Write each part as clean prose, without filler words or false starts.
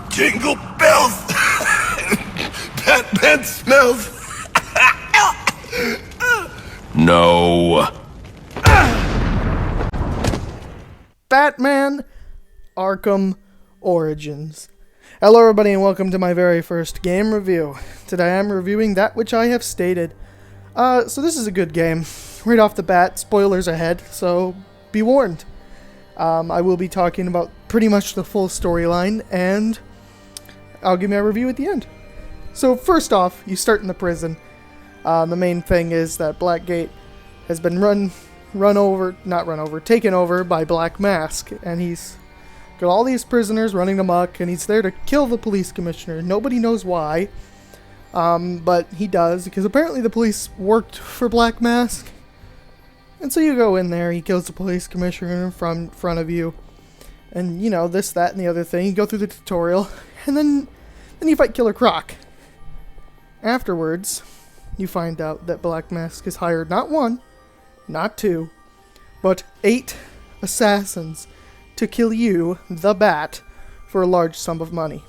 Jingle bells! Batman smells! No. Batman Arkham Origins. Hello everybody and welcome to my very first game review. Today I'm reviewing that which I have stated. So this is a good game. Right off the bat, spoilers ahead, so be warned. I will be talking about pretty much the full storyline, and I'll give you a review at the end. So first off, you start in the prison. The main thing is that Blackgate has been taken over by Black Mask, and he's got all these prisoners running amok, and he's there to kill the police commissioner. Nobody knows why, but he does, because apparently the police worked for Black Mask. And so you go in there, he kills the police commissioner in front of you, and you know, this, that, and the other thing. You go through the tutorial, and then you fight Killer Croc. Afterwards, you find out that Black Mask has hired not one, not two, but 8 assassins to kill you, the Bat, for a large sum of money.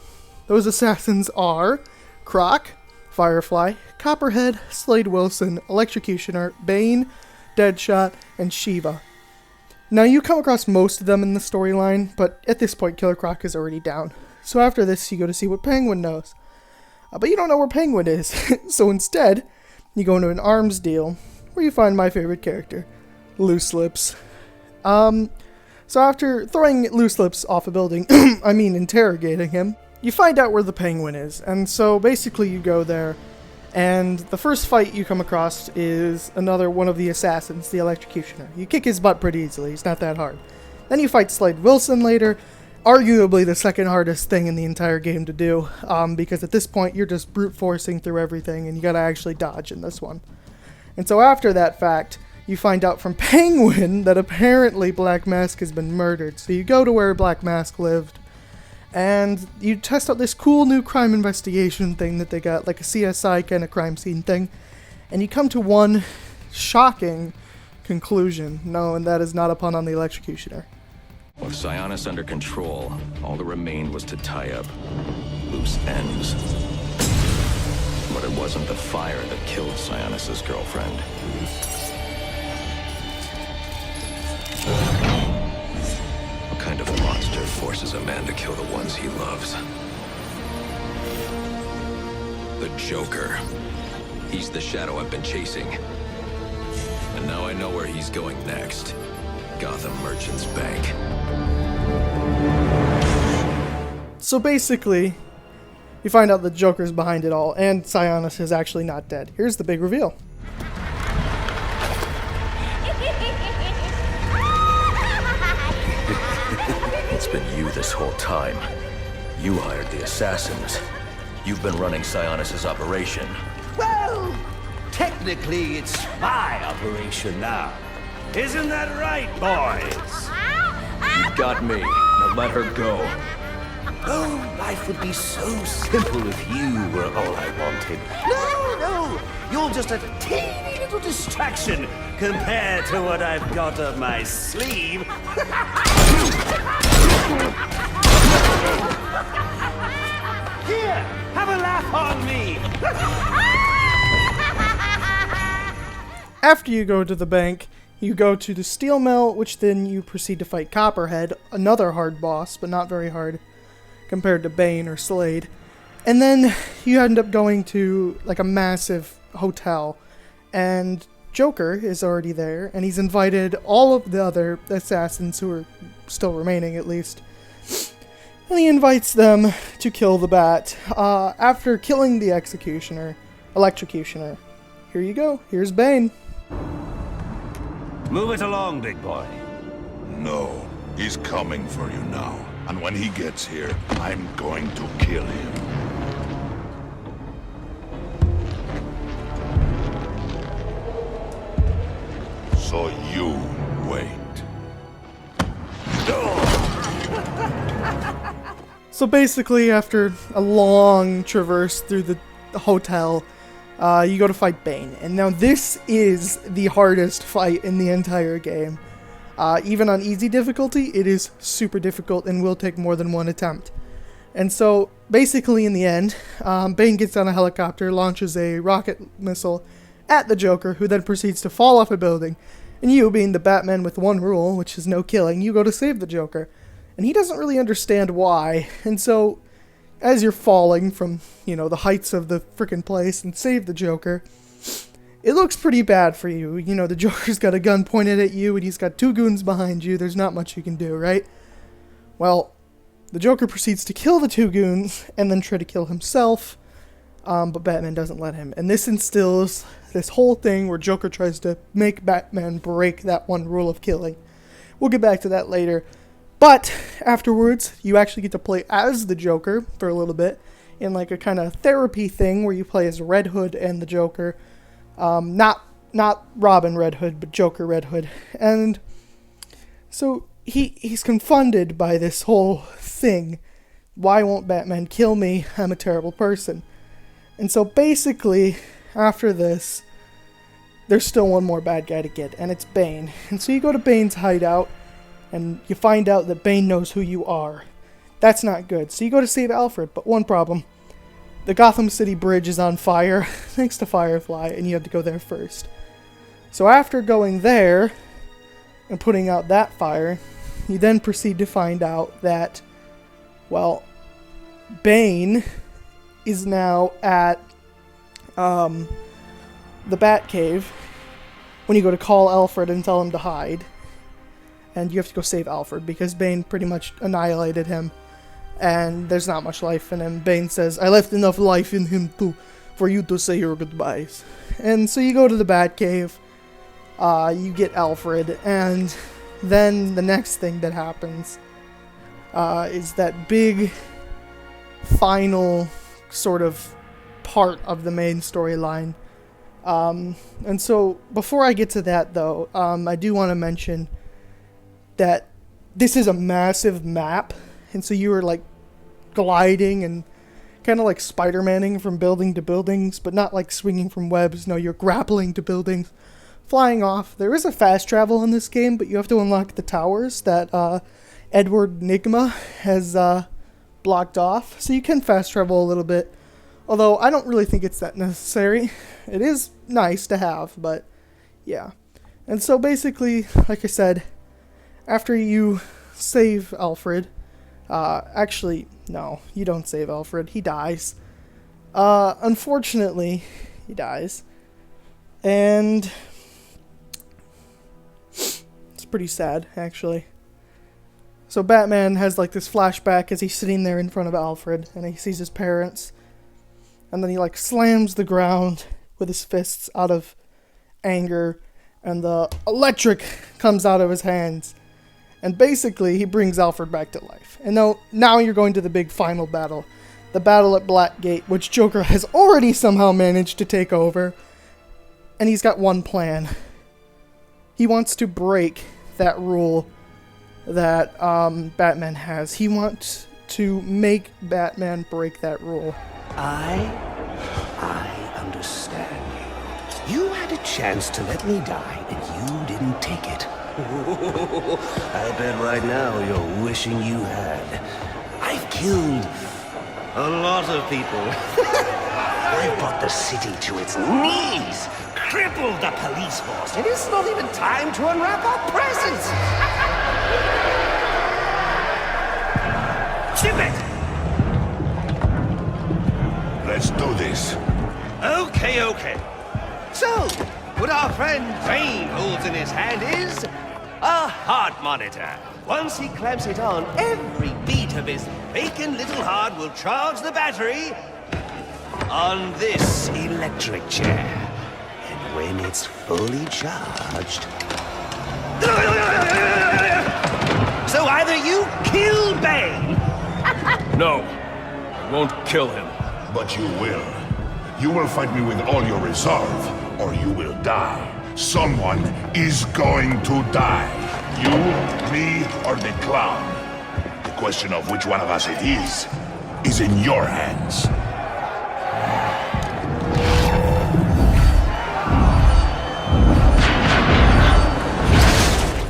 Those assassins are Croc, Firefly, Copperhead, Slade Wilson, Electrocutioner, Bane, Deadshot, and Shiva. Now you come across most of them in the storyline, but at this point Killer Croc is already down. So after this you go to see what Penguin knows. But you don't know where Penguin is, so instead you go into an arms deal where you find my favorite character, Loose Lips. So after throwing Loose Lips off a building, I mean interrogating him, you find out where the Penguin is. And so basically you go there, and the first fight you come across is another one of the assassins, the Electrocutioner. You kick his butt pretty easily, he's not that hard. Then you fight Slade Wilson later, arguably the second hardest thing in the entire game to do, because at this point you're just brute forcing through everything, and you gotta actually dodge in this one. And so after that fact, you find out from Penguin that apparently Black Mask has been murdered. So you go to where Black Mask lived, and you test out this cool new crime investigation thing that they got, like a CSI kind of crime scene thing, and you come to one shocking conclusion. No, and that is not a pun on the Electrocutioner. With Sionis under control, all that remained was to tie up loose ends. But it wasn't the fire that killed Sionis' girlfriend. What kind of monster forces a man to kill the ones he loves? The Joker. He's the shadow I've been chasing. And now I know where he's going next. Gotham Merchants Bank. So basically, you find out the Joker's behind it all, and Sionis is actually not dead. Here's the big reveal. It's been you this whole time. You hired the assassins. You've been running Sionis' operation. Well, technically it's my operation now. Isn't that right, boys? You've got me. Now let her go. Oh, life would be so simple if you were all I wanted. No, you're just a teeny little distraction compared to what I've got up my sleeve. Here, have a laugh on me. After you go to the bank, you go to the steel mill, which then you proceed to fight Copperhead, another hard boss, but not very hard compared to Bane or Slade. And then you end up going to like a massive hotel, and Joker is already there, and he's invited all of the other assassins who are still remaining at least. And he invites them to kill the Bat. After killing the Electrocutioner. Here you go, here's Bane. Move it along, big boy. No, he's coming for you now. And when he gets here, I'm going to kill him. So you wait. So basically, after a long traverse through the hotel, you go to fight Bane. And now this is the hardest fight in the entire game. Even on easy difficulty, it is super difficult and will take more than one attempt. And so, basically, in the end, Bane gets on a helicopter, launches a rocket missile at the Joker, who then proceeds to fall off a building. And you, being the Batman with one rule, which is no killing, you go to save the Joker. And he doesn't really understand why. And so, as you're falling from, the heights of the frickin' place and save the Joker, it looks pretty bad for you. The Joker's got a gun pointed at you, and he's got 2 goons behind you. There's not much you can do, right? Well, the Joker proceeds to kill the 2 goons, and then try to kill himself, but Batman doesn't let him. And this instills this whole thing where Joker tries to make Batman break that one rule of killing. We'll get back to that later. But afterwards, you actually get to play as the Joker for a little bit, in like a kind of therapy thing where you play as Red Hood and the Joker. Not Robin Red Hood, but Joker Red Hood. And so he's confounded by this whole thing. Why won't Batman kill me? I'm a terrible person. And so basically, after this, there's still one more bad guy to get, and it's Bane. And so you go to Bane's hideout, and you find out that Bane knows who you are. That's not good. So you go to save Alfred, but one problem. The Gotham City Bridge is on fire, thanks to Firefly, and you have to go there first. So after going there, and putting out that fire, you then proceed to find out that, well, Bane is now at the Batcave when you go to call Alfred and tell him to hide. And you have to go save Alfred because Bane pretty much annihilated him. And there's not much life in him. Bane says, I left enough life in him for you to say your goodbyes. And so you go to the Batcave, you get Alfred, and then the next thing that happens is that big final sort of part of the main storyline. And so before I get to that though, I do want to mention that this is a massive map, and so you were like gliding and kind of like Spider-Manning from building to buildings, but not like swinging from webs. No, you're grappling to buildings, flying off. There is a fast travel in this game, but you have to unlock the towers that Edward Nygma has blocked off, so you can fast travel a little bit, although I don't really think it's that necessary. It is nice to have, but yeah. And so basically, like I said, after you save Alfred, actually, no, you don't save Alfred, he dies. Unfortunately, he dies. And it's pretty sad, actually. So Batman has like this flashback as he's sitting there in front of Alfred, and he sees his parents. And then he like slams the ground with his fists out of anger, and the electric comes out of his hands. And basically, he brings Alfred back to life. And now you're going to the big final battle. The battle at Blackgate, which Joker has already somehow managed to take over. And he's got one plan. He wants to break that rule that Batman has. He wants to make Batman break that rule. I understand you. You had a chance to let me die, and you didn't take it. I bet right now you're wishing you had. I've killed a lot of people. I've brought the city to its knees, crippled the police force, and it's not even time to unwrap our presents. Ship it! Let's do this. Okay. So, what our friend Bane holds in his hand is a heart monitor. Once he clamps it on, every beat of his bacon little heart will charge the battery on this electric chair. And when it's fully charged... So either you kill Bane... No, I won't kill him. But you will. You will fight me with all your resolve, or you will die. Someone is going to die. You, me, or the clown. The question of which one of us it is in your hands.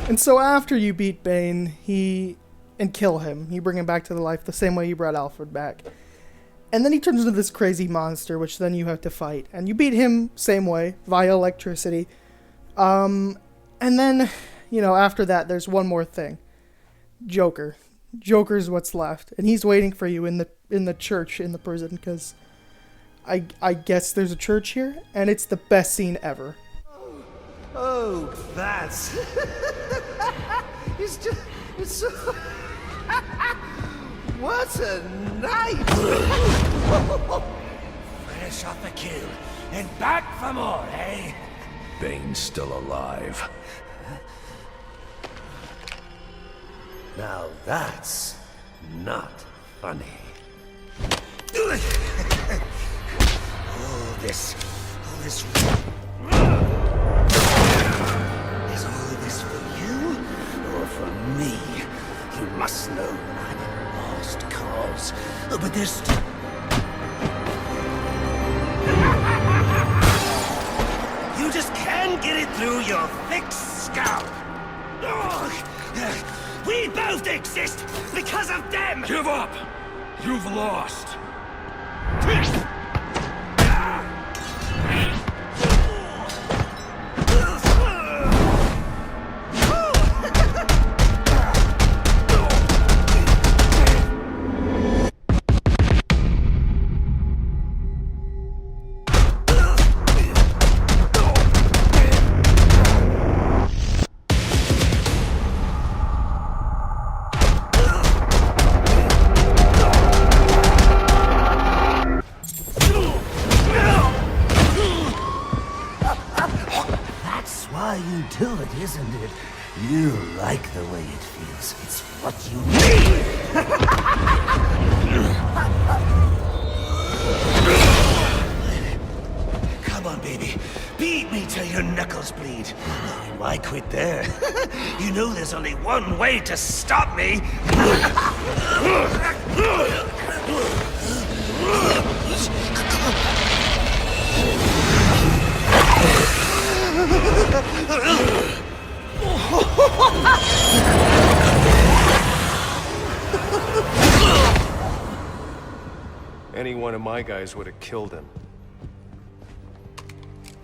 And so after you beat Bane, he and kill him. You bring him back to the life the same way you brought Alfred back. And then he turns into this crazy monster, which then you have to fight. And you beat him same way, via electricity. And then, you know, after that, there's one more thing. Joker. Joker's what's left. And he's waiting for you in the church in the prison, because I guess there's a church here, and it's the best scene ever. Oh, that's... it's so... What a night! Fresh off the kill, and back for more, eh? Bane's still alive. Now that's not funny. All this... Is all this for you, or for me? You must know I'm a lost cause. But there's still... You just can't get it through your thick skull. We both exist because of them! Give up! You've lost! Why you do it, isn't it? You like the way it feels. It's what you need! Come on, baby. Beat me till your knuckles bleed. Why quit there? You know there's only one way to stop me! Any one of my guys would have killed him.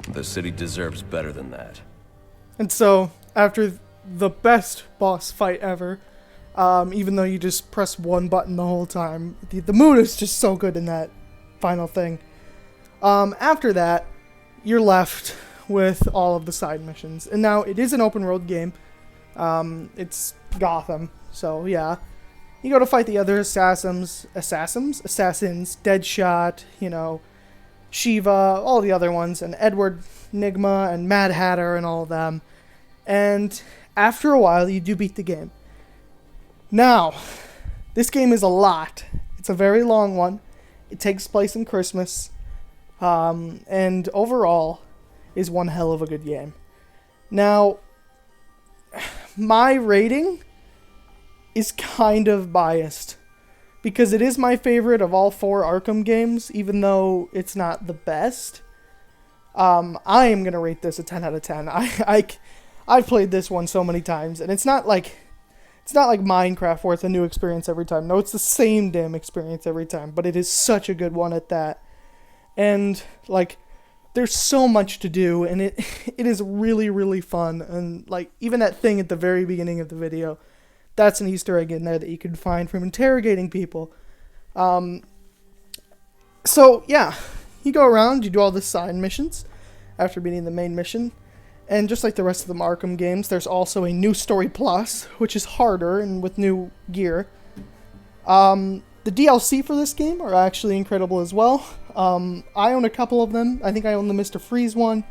The city deserves better than that. And so, after the best boss fight ever, even though you just press one button the whole time, the mood is just so good in that final thing. After that, you're left with all of the side missions. And now, it is an open world game. It's Gotham, so yeah. You go to fight the other assassins, Deadshot, you know, Shiva, all the other ones, and Edward Nigma, and Mad Hatter, and all of them. And after a while, you do beat the game. Now, this game is a lot. It's a very long one. It takes place in Christmas. And overall, is one hell of a good game. Now, my rating is kind of biased, because it is my favorite of all 4 Arkham games, even though it's not the best. I am going to rate this a 10 out of 10. I've played this one so many times, and it's not like Minecraft where it's a new experience every time. No, it's the same damn experience every time, but it is such a good one at that. And, like, there's so much to do, and it is really, really fun. And, like, even that thing at the very beginning of the video, that's an Easter egg in there that you can find from interrogating people. So, yeah, you go around, you do all the side missions after beating the main mission. And just like the rest of the Arkham games, there's also a new story plus, which is harder and with new gear. The DLC for this game are actually incredible as well. I own a couple of them. I think I own the Mr. Freeze one,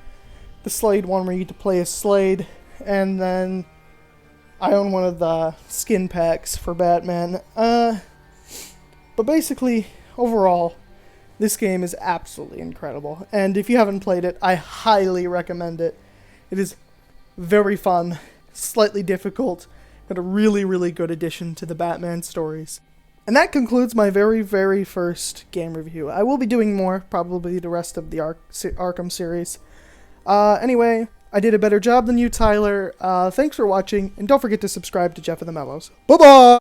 the Slade one where you get to play as Slade, and then I own one of the skin packs for Batman. But basically, overall, this game is absolutely incredible. And if you haven't played it, I highly recommend it. It is very fun, slightly difficult, but a really, really good addition to the Batman stories. And that concludes my very, very first game review. I will be doing more, probably the rest of the Arkham series. Anyway, I did a better job than you, Tyler. Thanks for watching, and don't forget to subscribe to Jeff and the Mellows. Bye-bye!